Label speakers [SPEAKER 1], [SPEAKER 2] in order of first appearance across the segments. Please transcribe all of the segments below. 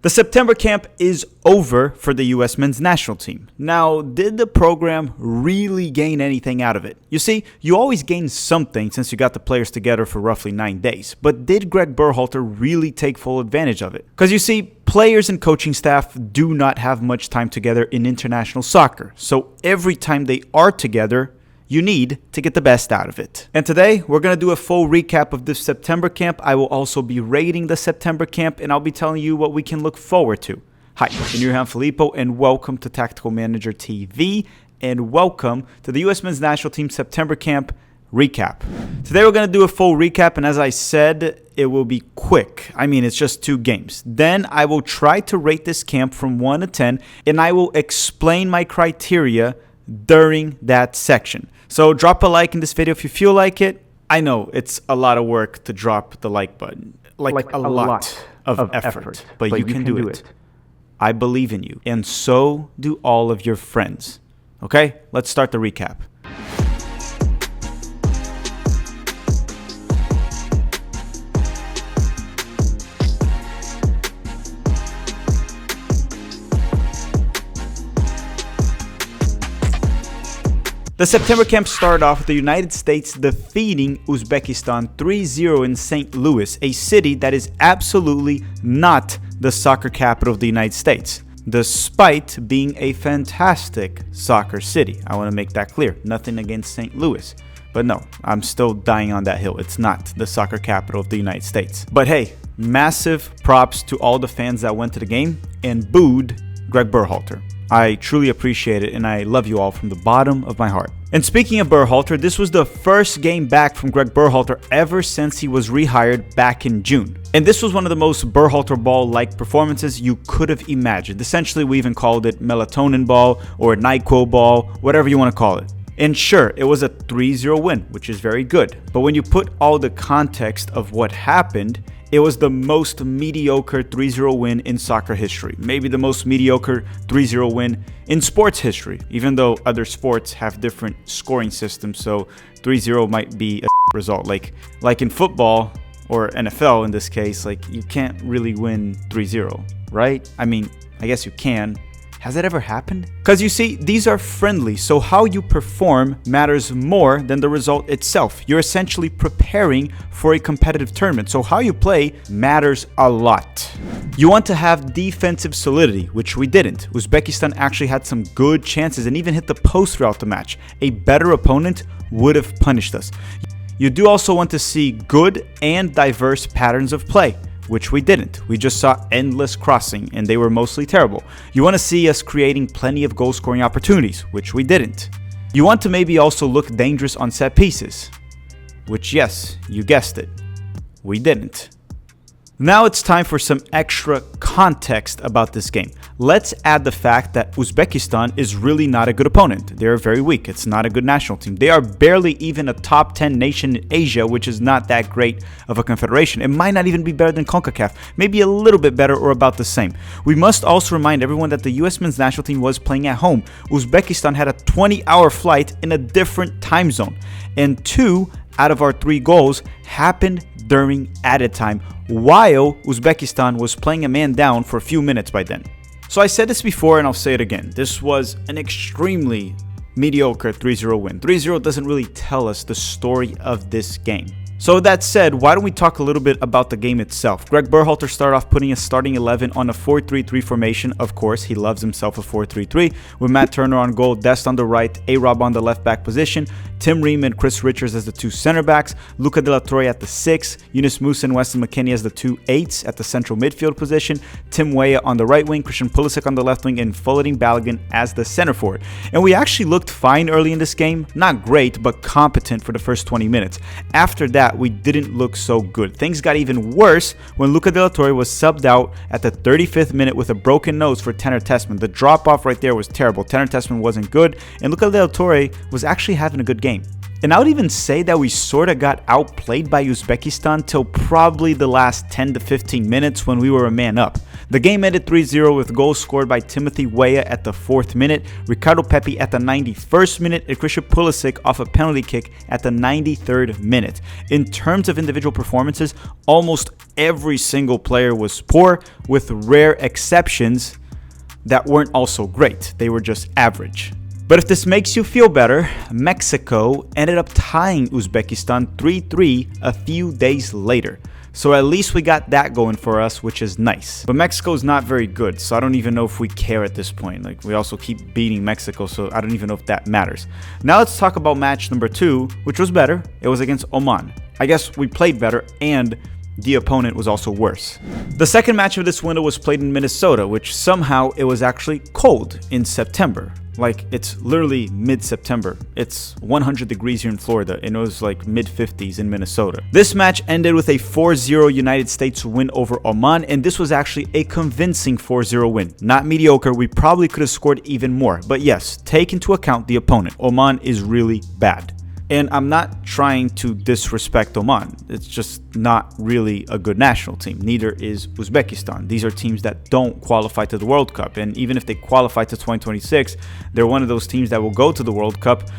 [SPEAKER 1] The September camp is over for the US men's national team. Now, did the program really gain anything out of it? You see, you always gain something since you got the players together for roughly 9 days. But did Gregg Berhalter really take full advantage of it? Because you see, players and coaching staff do not have much time together in international soccer. So every time they are together, you need to get the best out of it. And today, we're going to do a full recap of this September camp. I will also be rating the September camp, and I'll be telling you what we can look forward to. Hi, I'm Filippo, and welcome to Tactical Manager TV, and welcome to the US men's national team September camp recap. Today, we're going to do a full recap, and as I said, it will be quick. I mean, it's just 2 games. Then I will try to rate this camp from 1 to 10, and I will explain my criteria during that section. So drop a like in this video if you feel like it. I know it's a lot of work to drop the like button, like a lot of effort, but you can do it. I believe in you, and so do all of your friends. Okay, let's start the recap. The September camp started off with the United States defeating Uzbekistan 3-0 in St. Louis, a city that is absolutely not the soccer capital of the United States, despite being a fantastic soccer city. I want to make that clear. Nothing against St. Louis. But no, I'm still dying on that hill. It's not the soccer capital of the United States. But hey, massive props to all the fans that went to the game and booed Gregg Berhalter. I truly appreciate it, and I love you all from the bottom of my heart. And speaking of Berhalter, this was the first game back from Gregg Berhalter ever since he was rehired back in June. And this was one of the most Berhalter ball-like performances you could have imagined. Essentially, we even called it melatonin ball or NyQuil ball, whatever you want to call it. And sure, it was a 3-0 win, which is very good. But when you put all the context of what happened, it was the most mediocre 3-0 win in soccer history. Maybe the most mediocre 3-0 win in sports history, even though other sports have different scoring systems, so 3-0 might be a result. Like in football, or NFL in this case, like you can't really win 3-0, right? I mean, I guess you can. Has that ever happened? Because you see, these are friendly, so how you perform matters more than the result itself. You're essentially preparing for a competitive tournament, so how you play matters a lot. You want to have defensive solidity, which we didn't. Uzbekistan actually had some good chances and even hit the post throughout the match. A better opponent would have punished us. You do also want to see good and diverse patterns of play, which we didn't. We just saw endless crossing, and they were mostly terrible. You want to see us creating plenty of goal-scoring opportunities, which we didn't. You want to maybe also look dangerous on set pieces, which, yes, you guessed it, we didn't. Now it's time for some extra context about this game. Let's add the fact that Uzbekistan is really not a good opponent. They're very weak. It's not a good national team. They are barely even a top 10 nation in Asia, which is not that great of a confederation. It might not even be better than CONCACAF, maybe a little bit better or about the same. We must also remind everyone that the US men's national team was playing at home. Uzbekistan had a 20-hour flight in a different time zone, and 2 out of our 3 goals happened during added time, while Uzbekistan was playing a man down for a few minutes by then. So I said this before and I'll say it again. This was an extremely mediocre 3-0 win. 3-0 doesn't really tell us the story of this game. So with that said, why don't we talk a little bit about the game itself? Gregg Berhalter started off putting a starting 11 on a 4-3-3 formation. Of course, he loves himself a 4-3-3, with Matt Turner on goal, Dest on the right, A-Rob on the left back position, Tim Ream and Chris Richards as the 2 center backs, Luca De La Torre at the 6, Yunus Musa and Weston McKennie as the 2 8s at the central midfield position, Tim Weah on the right wing, Christian Pulisic on the left wing, and Fuladin Balogun as the center forward. And we actually looked fine early in this game. Not great, but competent for the first 20 minutes. After that, we didn't look so good. Things got even worse when Luca De La Torre was subbed out at the 35th minute with a broken nose for Tanner Tessman. The drop-off right there was terrible. Tanner Tessman wasn't good, and Luca De La Torre was actually having a good game. And I would even say that we sort of got outplayed by Uzbekistan till probably the last 10 to 15 minutes when we were a man up. The game ended 3-0 with goals scored by Timothy Weah at the 4th minute, Ricardo Pepi at the 91st minute, and Christian Pulisic off a penalty kick at the 93rd minute. In terms of individual performances, almost every single player was poor, with rare exceptions that weren't also great. They were just average. But if this makes you feel better, Mexico ended up tying Uzbekistan 3-3 a few days later. So at least we got that going for us, which is nice. But Mexico is not very good, so I don't even know if we care at this point. Like, we also keep beating Mexico, so I don't even know if that matters. Now let's talk about match number 2, which was better. It was against Oman. I guess we played better, and the opponent was also worse. The second match of this window was played in Minnesota, which somehow it was actually cold in September. Like, it's literally mid-September. It's 100 degrees here in Florida, and it was like mid-50s in Minnesota. This match ended with a 4-0 United States win over Oman, and this was actually a convincing 4-0 win. Not mediocre, we probably could have scored even more. But yes, take into account the opponent. Oman is really bad. And I'm not trying to disrespect Oman. It's just not really a good national team. Neither is Uzbekistan. These are teams that don't qualify to the World Cup. And even if they qualify to 2026, they're one of those teams that will go to the World Cup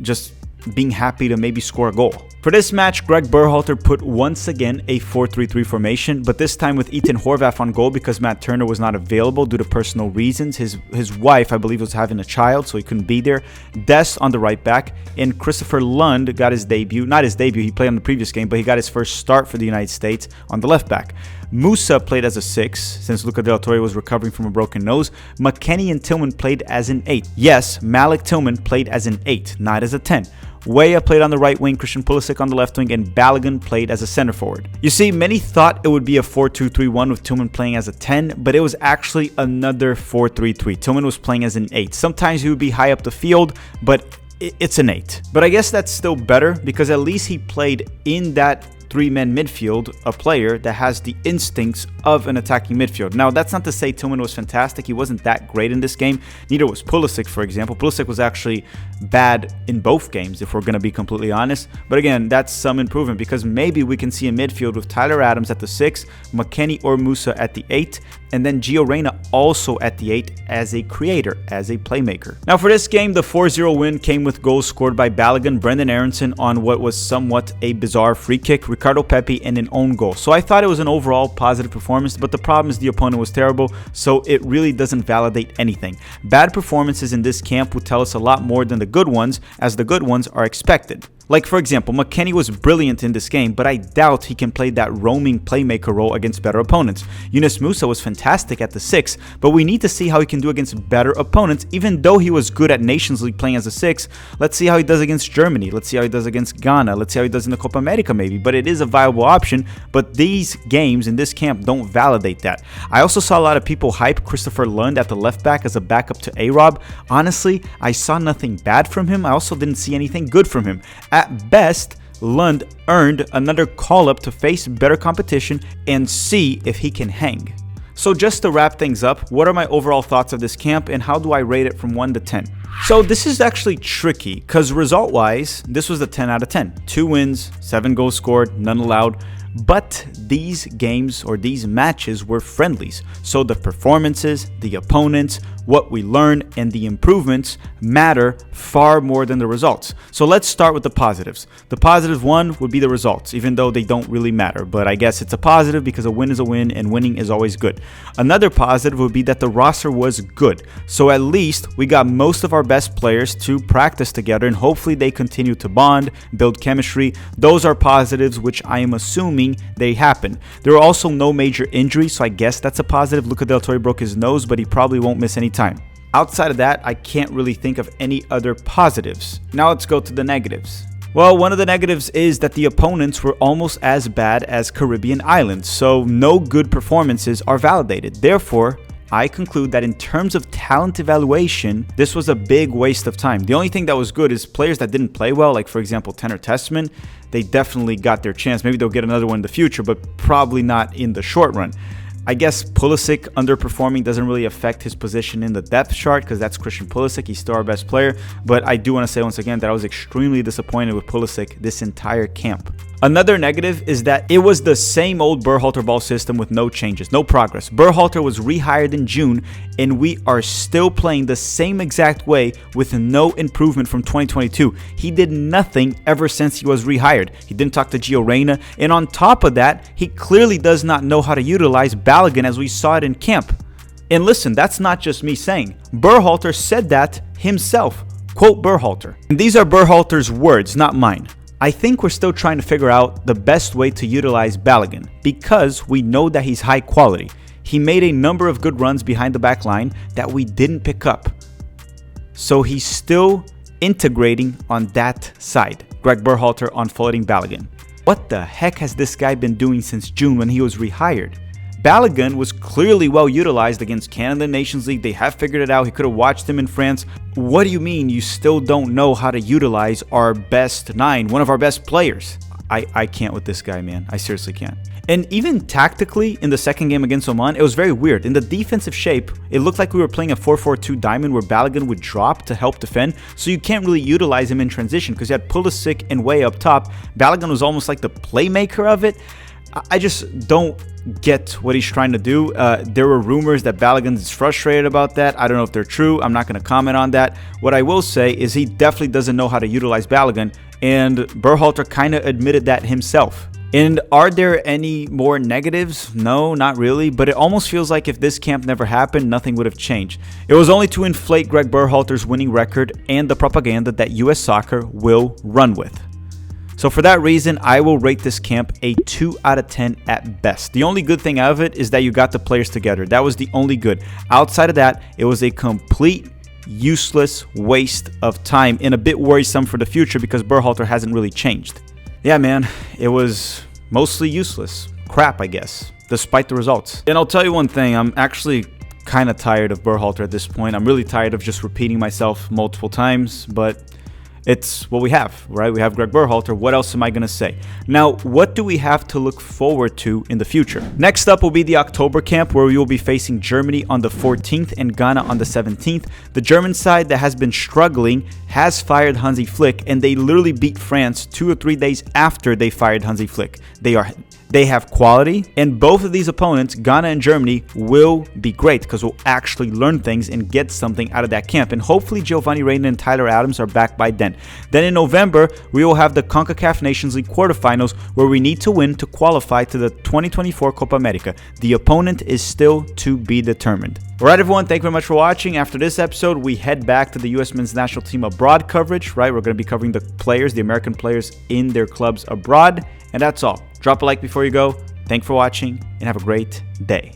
[SPEAKER 1] just being happy to maybe score a goal. For this match, Gregg Berhalter put once again a 4-3-3 formation, but this time with Ethan Horvath on goal because Matt Turner was not available due to personal reasons. His wife, I believe, was having a child, so he couldn't be there. Dest on the right back, and Christopher Lund got his debut. Not his debut, he played on the previous game, but he got his first start for the United States on the left back. Musa played as a 6, since Luca Del Torre was recovering from a broken nose. McKennie and Tillman played as an 8. Yes, Malik Tillman played as an 8, not as a 10. Weah played on the right wing, Christian Pulisic on the left wing, and Balogun played as a center forward. You see, many thought it would be a 4-2-3-1 with Tillman playing as a 10, but it was actually another 4-3-3. Tillman was playing as an 8. Sometimes he would be high up the field, but it's an 8. But I guess that's still better because at least he played in that 3-man midfield, a player that has the instincts of an attacking midfield. Now, that's not to say Tillman was fantastic. He wasn't that great in this game. Neither was Pulisic, for example. Pulisic was actually bad in both games, if we're going to be completely honest. But again, that's some improvement because maybe we can see a midfield with Tyler Adams at the 6, McKennie or Musa at the 8, and then Gio Reyna also at the 8 as a creator, as a playmaker. Now, for this game, the 4-0 win came with goals scored by Balogun, Brendan Aronson on what was somewhat a bizarre free kick, Ricardo Pepi, and an own goal. So I thought it was an overall positive performance, but the problem is the opponent was terrible, so it really doesn't validate anything. Bad performances in this camp would tell us a lot more than the good ones, as the good ones are expected. Like, for example, McKennie was brilliant in this game, but I doubt he can play that roaming playmaker role against better opponents. Yunus Musa was fantastic at the 6, but we need to see how he can do against better opponents, even though he was good at Nations League playing as a 6. Let's see how he does against Germany. Let's see how he does against Ghana. Let's see how he does in the Copa America maybe, but it is a viable option, but these games in this camp don't validate that. I also saw a lot of people hype Christopher Lund at the left back as a backup to A-Rob. Honestly, I saw nothing bad from him. I also didn't see anything good from him. At best, Lund earned another call-up to face better competition and see if he can hang. So just to wrap things up, what are my overall thoughts of this camp and how do I rate it from 1 to 10? So this is actually tricky because result-wise, this was a 10 out of 10. 2 wins, 7 goals scored, none allowed. But these games or these matches were friendlies. So the performances, the opponents, what we learn, and the improvements matter far more than the results. So let's start with the positives. The positive one would be the results, even though they don't really matter. But I guess it's a positive because a win is a win and winning is always good. Another positive would be that the roster was good. So at least we got most of our best players to practice together and hopefully they continue to bond, build chemistry. Those are positives, which I am assuming they happen. There are also no major injuries, so I guess that's a positive. Luca Del Torre broke his nose, but he probably won't miss any time. Outside of that, I can't really think of any other positives. Now let's go to the negatives. Well, one of the negatives is that the opponents were almost as bad as Caribbean islands, so no good performances are validated. Therefore, I conclude that in terms of talent evaluation, this was a big waste of time. The only thing that was good is players that didn't play well, like for example Tanner Tessman, they definitely got their chance. Maybe they'll get another one in the future, but probably not in the short run. I guess Pulisic underperforming doesn't really affect his position in the depth chart because that's Christian Pulisic. He's still our best player. But I do want to say once again that I was extremely disappointed with Pulisic this entire camp. Another negative is that it was the same old Berhalter ball system with no changes, no progress. Berhalter was rehired in June, and we are still playing the same exact way with no improvement from 2022. He did nothing ever since he was rehired. He didn't talk to Gio Reyna, and on top of that, he clearly does not know how to utilize Balogun as we saw it in camp. And listen, that's not just me saying. Berhalter said that himself. Quote Berhalter. And these are Berhalter's words, not mine. I think we're still trying to figure out the best way to utilize Balogun because we know that he's high quality. He made a number of good runs behind the back line that we didn't pick up. So he's still integrating on that side. Gregg Berhalter on floating Balogun. What the heck has this guy been doing since June when he was rehired? Balogun was clearly well utilized against Canada Nations League. They have figured it out. He could have watched him in France. What do you mean you still don't know how to utilize our best 9, one of our best players? I can't with this guy, man. I seriously can't. And even tactically, in the second game against Oman, it was very weird. In the defensive shape, it looked like we were playing a 4-4-2 diamond where Balogun would drop to help defend, so you can't really utilize him in transition because you had Pulisic and way up top. Balogun was almost like the playmaker of it. I just don't get what he's trying to do. There were rumors that Balogun is frustrated about that. I don't know if they're true. I'm not going to comment on that. What I will say is he definitely doesn't know how to utilize Balogun, and Berhalter kind of admitted that himself. And are there any more negatives? No, not really. But it almost feels like if this camp never happened, nothing would have changed. It was only to inflate Gregg Berhalter's winning record and the propaganda that US soccer will run with. So for that reason, I will rate this camp a 2 out of 10 at best. The only good thing of it is that you got the players together. That was the only good. Outside of that, it was a complete useless waste of time and a bit worrisome for the future because Berhalter hasn't really changed. Yeah, man, it was mostly useless. Crap, I guess, despite the results. And I'll tell you one thing, I'm actually kind of tired of Berhalter at this point. I'm really tired of just repeating myself multiple times, but it's what we have, right? We have Gregg Berhalter. What else am I going to say? Now, what do we have to look forward to in the future? Next up will be the October camp where we will be facing Germany on the 14th and Ghana on the 17th. The German side that has been struggling has fired Hansi Flick, and they literally beat France 2 or 3 days after they fired Hansi Flick. They have quality, and both of these opponents, Ghana and Germany, will be great because we'll actually learn things and get something out of that camp. And hopefully Giovanni Reyna and Tyler Adams are back by then. Then in November, we will have the CONCACAF Nations League quarterfinals where we need to win to qualify to the 2024 Copa America. The opponent is still to be determined. Alright everyone, thank you very much for watching. After this episode, we head back to the US men's national team abroad coverage, right? We're going to be covering the players, the American players in their clubs abroad. And that's all. Drop a like before you go. Thanks for watching and have a great day.